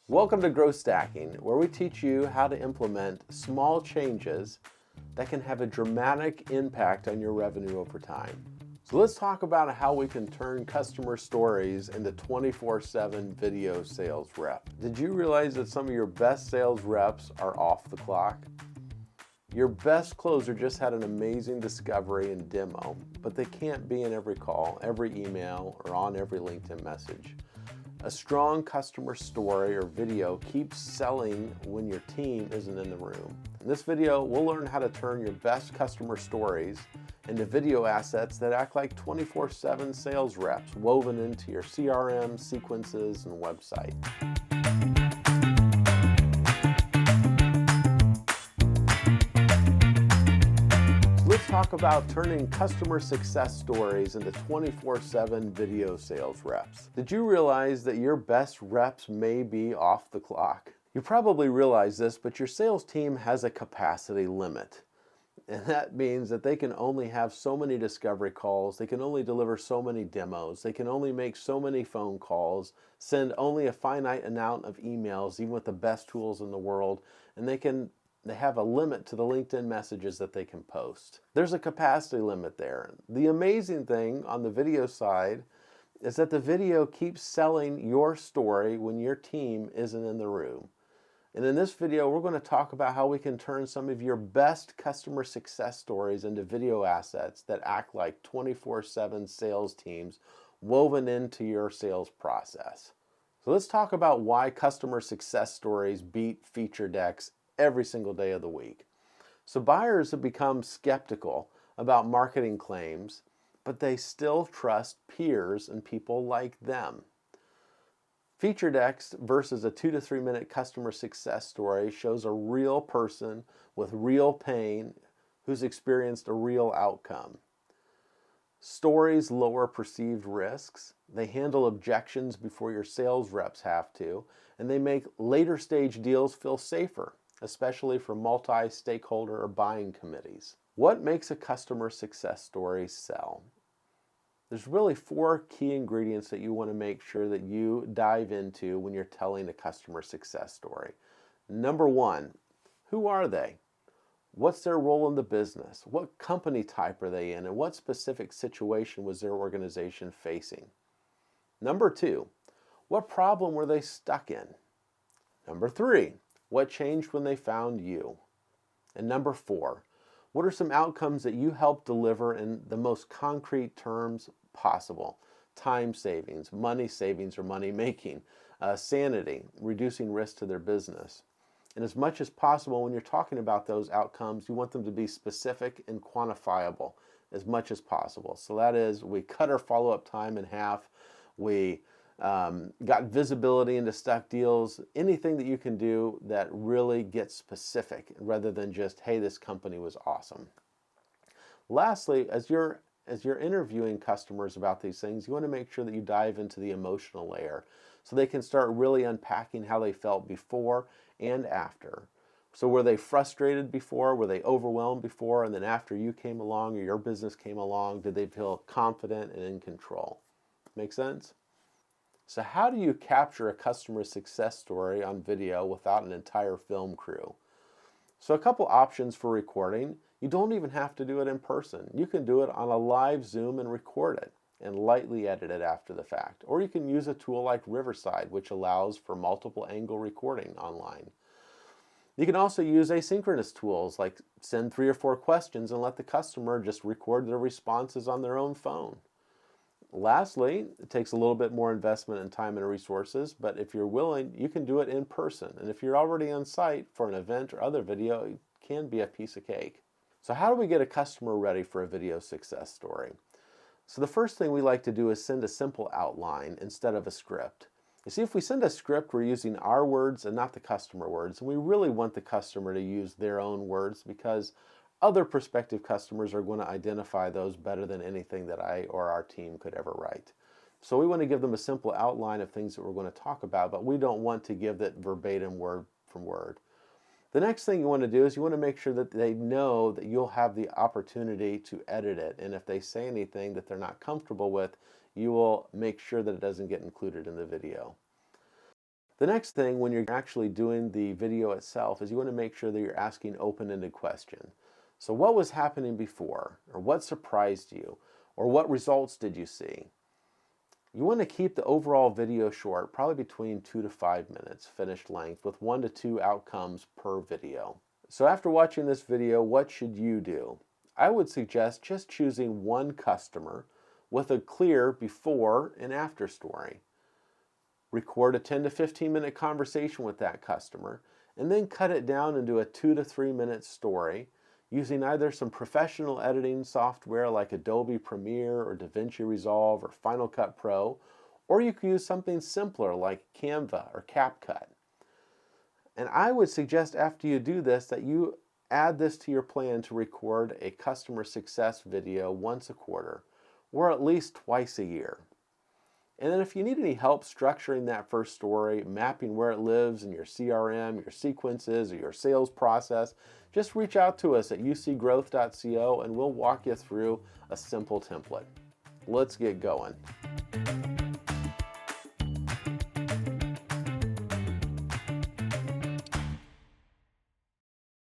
Welcome to Growth Stacking, where we teach you how to implement small changes that can have a dramatic impact on your revenue over time. So let's talk about how we can turn customer stories into 24/7 video sales rep. Did you realize that some of your best sales reps are off the clock? Your best closer just had an amazing discovery and demo, but they can't be in every call, every email, or on every LinkedIn message. A strong customer story or video keeps selling when your team isn't in the room. In this video, we'll learn how to turn your best customer stories into video assets that act like 24/7 sales reps woven into your CRM, sequences, and website. Let's talk about turning customer success stories into 24/7 video sales reps. Did you realize that your best reps may be off the clock? You probably realize this, but your sales team has a capacity limit. And that means that they can only have so many discovery calls, they can only deliver so many demos, they can only make so many phone calls, send only a finite amount of emails, even with the best tools in the world, and they have a limit to the LinkedIn messages that they can post. There's a capacity limit there. The amazing thing on the video side is that the video keeps selling your story when your team isn't in the room. And in this video, we're going to talk about how we can turn some of your best customer success stories into video assets that act like 24/7 sales teams woven into your sales process. So let's talk about why customer success stories beat feature decks every single day of the week. So buyers have become skeptical about marketing claims, but they still trust peers and people like them. Feature decks versus a 2 to 3 minute customer success story shows a real person with real pain who's experienced a real outcome. Stories lower perceived risks, they handle objections before your sales reps have to, and they make later stage deals feel safer, especially for multi-stakeholder or buying committees. What makes a customer success story sell? There's really 4 key ingredients that you want to make sure that you dive into when you're telling a customer success story. Number 1, who are they? What's their role in the business? What company type are they in? And what specific situation was their organization facing? Number 2, what problem were they stuck in? Number 3, what changed when they found you? And number 4, what are some outcomes that you helped deliver in the most concrete terms possible? Time savings, or money making, sanity, reducing risk to their business. And as much as possible, when you're talking about those outcomes, you want them to be specific and quantifiable as much as possible. So that is, we cut our follow-up time in half, we got visibility into stuck deals, anything that you can do that really gets specific rather than just, hey, this company was awesome. Lastly, as you're interviewing customers about these things, you want to make sure that you dive into the emotional layer so they can start really unpacking how they felt before and after. So were they frustrated before? Were they overwhelmed before? And then after you came along or your business came along, did they feel confident and in control? Make sense? So how do you capture a customer success story on video without an entire film crew? So a couple options for recording. You don't even have to do it in person. You can do it on a live Zoom and record it and lightly edit it after the fact. Or you can use a tool like Riverside, which allows for multiple angle recording online. You can also use asynchronous tools like send 3 or 4 questions and let the customer just record their responses on their own phone. Lastly, it takes a little bit more investment in time and resources, but if you're willing, you can do it in person. And if you're already on site for an event or other video, it can be a piece of cake. So how do we get a customer ready for a video success story? So the first thing we like to do is send a simple outline instead of a script. You see, if we send a script, we're using our words and not the customer words. And we really want the customer to use their own words because other prospective customers are going to identify those better than anything that I or our team could ever write. So we want to give them a simple outline of things that we're going to talk about, but we don't want to give that verbatim word from word. The next thing you want to do is you want to make sure that they know that you'll have the opportunity to edit it. And if they say anything that they're not comfortable with, you will make sure that it doesn't get included in the video. The next thing when you're actually doing the video itself is you want to make sure that you're asking open-ended questions. So what was happening before? Or what surprised you? Or what results did you see? You want to keep the overall video short, probably between 2 to 5 minutes finished length, with 1 to 2 outcomes per video. So after watching this video, what should you do? I would suggest just choosing one customer with a clear before and after story. Record a 10 to 15 minute conversation with that customer, and then cut it down into a 2 to 3 minute story using either some professional editing software like Adobe Premiere or DaVinci Resolve or Final Cut Pro, or you could use something simpler like Canva or CapCut. And I would suggest after you do this that you add this to your plan to record a customer success video once a quarter, or at least twice a year. And then if you need any help structuring that first story, mapping where it lives in your CRM, your sequences, or your sales process, just reach out to us at ucgrowth.co and we'll walk you through a simple template. Let's get going.